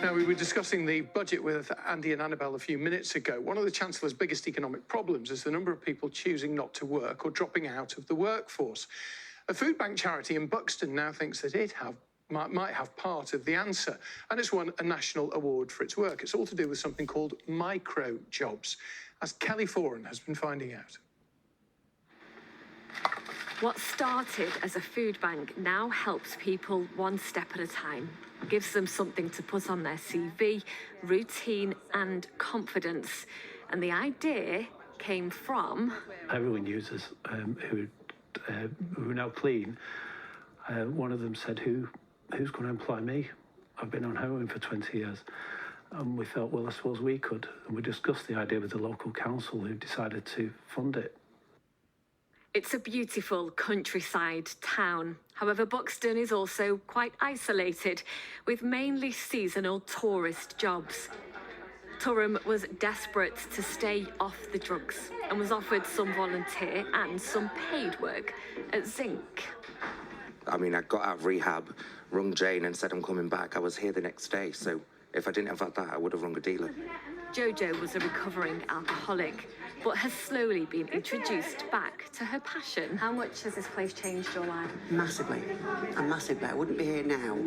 Now, we were discussing the budget with Andy and Annabelle a few minutes ago. One of the Chancellor's biggest economic problems is the number of people choosing not to work or dropping out of the workforce. A food bank charity in Buxton now thinks that it might have part of the answer, and it's won a national award for its work. It's all to do with something called micro jobs, as Kelly Foran has been finding out. What started as a food bank now helps people one step at a time, gives them something to put on their CV, routine and confidence. And the idea came from... Everyone uses who are now clean. One of them said, who's going to employ me? I've been on heroin for 20 years. And we thought, well, I suppose we could. And we discussed the idea with the local council, who decided to fund it. It's a beautiful countryside town. However, Buxton is also quite isolated, with mainly seasonal tourist jobs. Turam was desperate to stay off the drugs and was offered some volunteer and some paid work at Zink. I mean, I got out of rehab, rung Jane and said I'm coming back. I was here the next day, so if I didn't have that, I would have rung a dealer. Jojo was a recovering alcoholic, but has slowly been introduced back to her passion. How much has this place changed your life? Massively, and massively. I wouldn't be here now.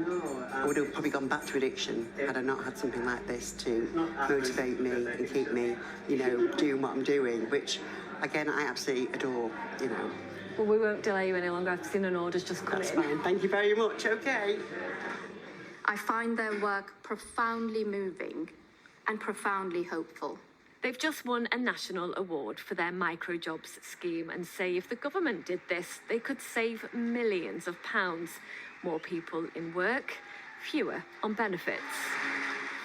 I would have probably gone back to addiction had I not had something like this to motivate me and keep me, you know, doing what I'm doing, which, again, I absolutely adore, you know. Well, we won't delay you any longer. I've seen an order's just come in. That's fine. Thank you very much. Okay. I find their work profoundly moving and profoundly hopeful. They've just won a national award for their microjobs scheme and say if the government did this, they could save millions of pounds. More people in work, fewer on benefits.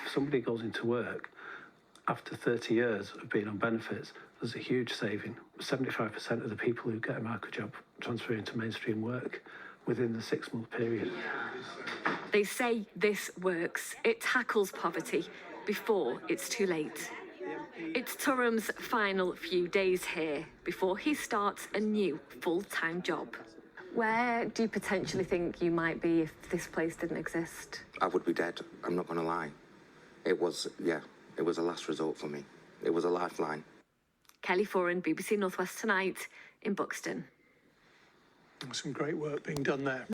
If somebody goes into work after 30 years of being on benefits, there's a huge saving. 75% of the people who get a microjob transfer into mainstream work within the 6-month period. They say this works. It tackles poverty before it's too late. It's Turam's final few days here before he starts a new full-time job. Where do you potentially think you might be if this place didn't exist? I would be dead, I'm not going to lie. It was a last resort for me. It was a lifeline. Kelly Foran, BBC North West Tonight in Buxton. Some great work being done there.